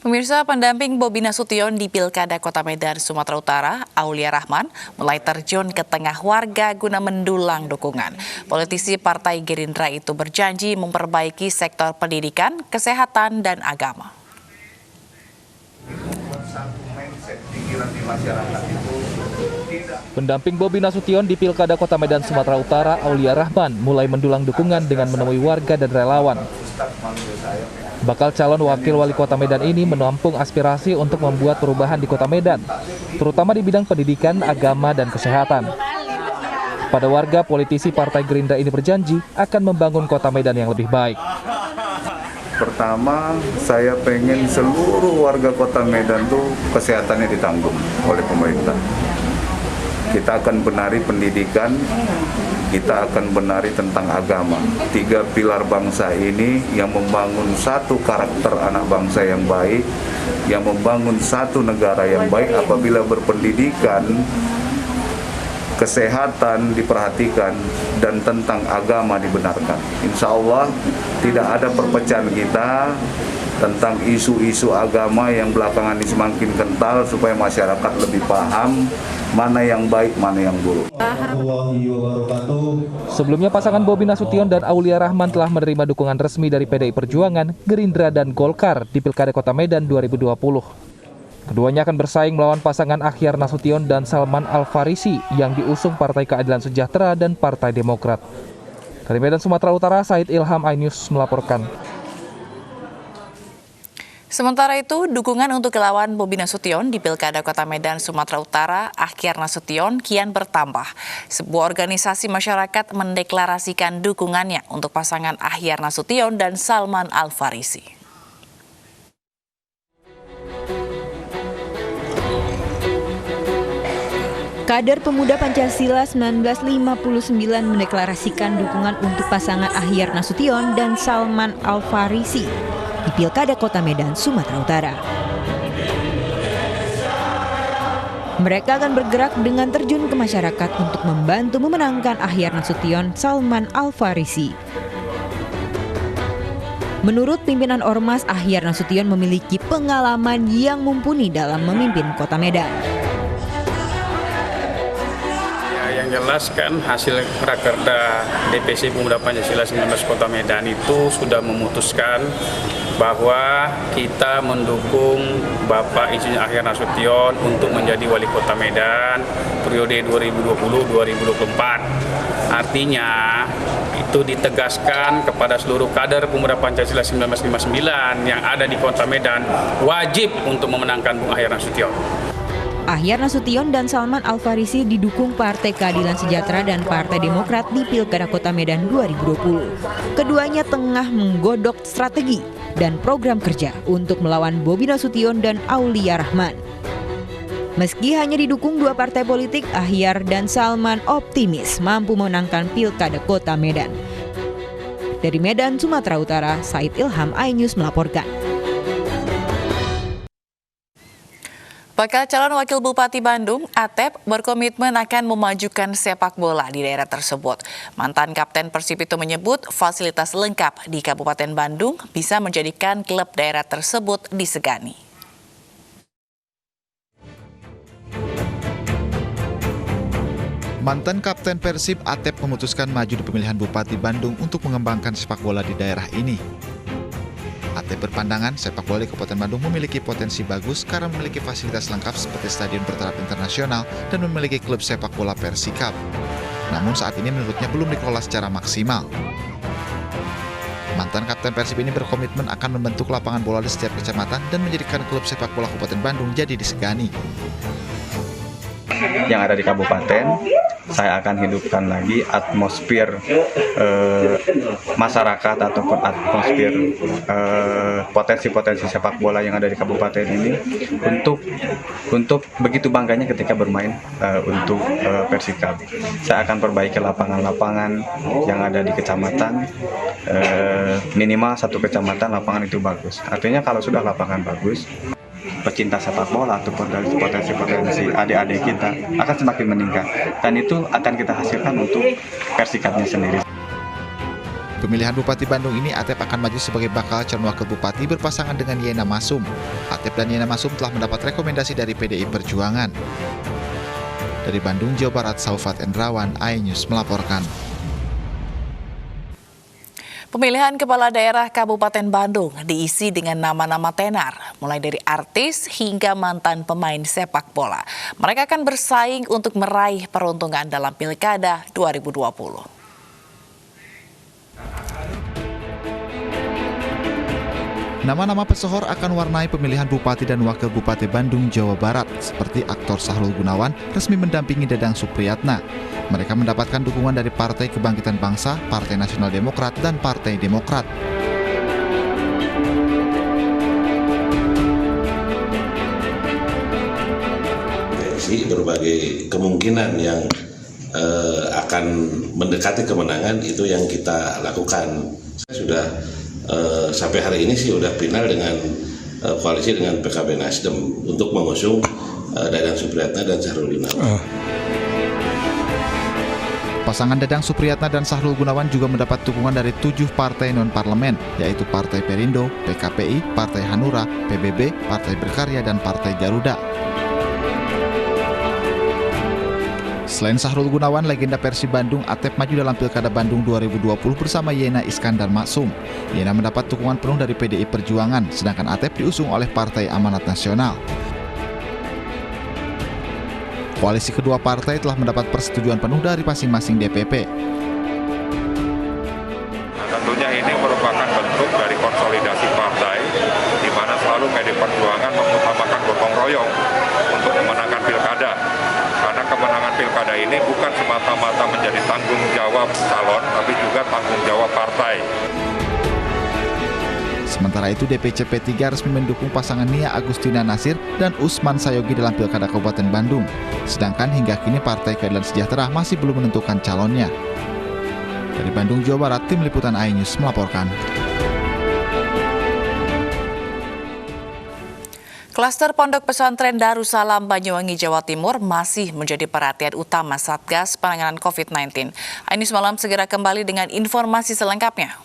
Pemirsa, pendamping Bobi Nasution di Pilkada Kota Medan, Sumatera Utara, Aulia Rahman, mulai terjun ke tengah warga guna mendulang dukungan. Politisi Partai Gerindra itu berjanji memperbaiki sektor pendidikan, kesehatan, dan agama. Pendamping Bobi Nasution di Pilkada Kota Medan, Sumatera Utara, Aulia Rahman, mulai mendulang dukungan dengan menemui warga dan relawan. Bakal calon wakil wali kota Medan ini menampung aspirasi untuk membuat perubahan di kota Medan, terutama di bidang pendidikan, agama, dan kesehatan. Pada warga, politisi Partai Gerindra ini berjanji akan membangun kota Medan yang lebih baik. Pertama, saya pengen seluruh warga kota Medan tuh kesehatannya ditanggung oleh pemerintah. Kita akan benahi pendidikan, kita akan benahi tentang agama. 3 pilar bangsa ini yang membangun satu karakter anak bangsa yang baik, yang membangun satu negara yang baik apabila berpendidikan, kesehatan diperhatikan, dan tentang agama dibenarkan. Insya Allah tidak ada perpecahan kita tentang isu-isu agama yang belakangan ini semakin kental supaya masyarakat lebih paham mana yang baik, mana yang buruk. Sebelumnya pasangan Bobi Nasution dan Aulia Rahman telah menerima dukungan resmi dari PDI Perjuangan, Gerindra, dan Golkar di Pilkada Kota Medan 2020. Keduanya akan bersaing melawan pasangan Akhyar Nasution dan Salman Al-Farisi yang diusung Partai Keadilan Sejahtera dan Partai Demokrat. Dari Medan, Sumatera Utara, Said Ilham, iNews melaporkan. Sementara itu, dukungan untuk lawan Bobi Nasution di Pilkada Kota Medan, Sumatera Utara, Akhyar Nasution, kian bertambah. Sebuah organisasi masyarakat mendeklarasikan dukungannya untuk pasangan Akhyar Nasution dan Salman Al-Farisi. Kader Pemuda Pancasila 1959 mendeklarasikan dukungan untuk pasangan Akhyar Nasution dan Salman Al-Farisi di Pilkada Kota Medan, Sumatera Utara. Mereka akan bergerak dengan terjun ke masyarakat untuk membantu memenangkan Akhyar Nasution Salman Al-Farisi. Menurut pimpinan Ormas, Akhyar Nasution memiliki pengalaman yang mumpuni dalam memimpin Kota Medan. Yang jelas kan hasil Rakerda DPC Pemuda Pancasila 19 Kota Medan itu sudah memutuskan bahwa kita mendukung Bapak Insinyur Akhyar Nasution untuk menjadi wali kota Medan periode 2020-2024. Artinya itu ditegaskan kepada seluruh kader Pemuda Pancasila 1959 yang ada di kota Medan wajib untuk memenangkan Bung Akhyar Nasution. Akhyar Nasution dan Salman Al-Farisi didukung Partai Keadilan Sejahtera dan Partai Demokrat di Pilkada Kota Medan 2020. Keduanya tengah menggodok strategi dan program kerja untuk melawan Bobi Nasution dan Aulia Rahman. Meski hanya didukung 2 partai politik, Akhyar dan Salman optimis mampu memenangkan Pilkada Kota Medan. Dari Medan, Sumatera Utara, Said Ilham, iNews melaporkan. Bakal calon wakil Bupati Bandung, Atep, berkomitmen akan memajukan sepak bola di daerah tersebut. Mantan Kapten Persib itu menyebut fasilitas lengkap di Kabupaten Bandung bisa menjadikan klub daerah tersebut disegani. Mantan Kapten Persib Atep memutuskan maju di pemilihan Bupati Bandung untuk mengembangkan sepak bola di daerah ini. Atep berpandangan sepak bola di Kabupaten Bandung memiliki potensi bagus karena memiliki fasilitas lengkap seperti stadion bertaraf internasional dan memiliki klub sepak bola Persikab. Namun saat ini menurutnya belum dikelola secara maksimal. Mantan Kapten Persib ini berkomitmen akan membentuk lapangan bola di setiap kecamatan dan menjadikan klub sepak bola Kabupaten Bandung jadi disegani. Yang ada di kabupaten, saya akan hidupkan lagi atmosfer masyarakat ataupun atmosfer potensi-potensi sepak bola yang ada di kabupaten ini untuk begitu bangganya ketika bermain untuk Persikab. Saya akan perbaiki lapangan-lapangan yang ada di kecamatan, minimal 1 kecamatan lapangan itu bagus. Artinya kalau sudah lapangan bagus, pecinta sepak bola atau potensi-potensi adik-adik kita akan semakin meningkat, dan itu akan kita hasilkan untuk Persikabnya sendiri. pemilihan Bupati Bandung ini, Atep akan maju sebagai bakal calon wakil bupati berpasangan dengan Yena Masum. Atep dan Yena Masum telah mendapat rekomendasi dari PDI Perjuangan. Dari Bandung, Jawa Barat, Saufat Endrawan, iNews melaporkan. Pemilihan kepala daerah Kabupaten Bandung diisi dengan nama-nama tenar, mulai dari artis hingga mantan pemain sepak bola. Mereka akan bersaing untuk meraih peruntungan dalam Pilkada 2020. Nama-nama pesohor akan warnai pemilihan Bupati dan Wakil Bupati Bandung, Jawa Barat, seperti aktor Sahrul Gunawan resmi mendampingi Dadang Supriyatna. Mereka mendapatkan dukungan dari Partai Kebangkitan Bangsa, Partai Nasional Demokrat, dan Partai Demokrat. Berbagai kemungkinan yang akan mendekati kemenangan itu yang kita lakukan. Saya sudah sampai hari ini sih udah final dengan koalisi dengan PKB Nasdem untuk mengusung Dadang Supriyatna dan Sahrul Gunawan. Pasangan Dadang Supriyatna dan Sahrul Gunawan juga mendapat dukungan dari 7 partai non-parlemen, yaitu Partai Perindo, PKPI, Partai Hanura, PBB, Partai Berkarya, dan Partai Garuda. Selain Sahrul Gunawan, legenda Persib Bandung Atep maju dalam Pilkada Bandung 2020 bersama Yena Iskandar Maksum. Yena mendapat dukungan penuh dari PDI Perjuangan, sedangkan Atep diusung oleh Partai Amanat Nasional. Koalisi kedua partai telah mendapat persetujuan penuh dari masing-masing DPP. Tentunya ini merupakan bentuk dari konsolidasi partai, di mana selalu PDI Perjuangan mengutamakan gotong royong untuk memenangkan pilkada. Karena kemenangan pilkada ini bukan semata-mata menjadi tanggung jawab calon, tapi juga tanggung jawab partai. Sementara itu, DPC P3 resmi mendukung pasangan Nia Agustina Nasir dan Usman Sayogi dalam Pilkada Kabupaten Bandung. Sedangkan hingga kini Partai Keadilan Sejahtera masih belum menentukan calonnya. Dari Bandung, Jawa Barat, Tim Liputan iNews melaporkan. Klaster Pondok Pesantren Darussalam Banyuwangi, Jawa Timur masih menjadi perhatian utama Satgas Penanganan COVID-19. iNews Malam segera kembali dengan informasi selengkapnya.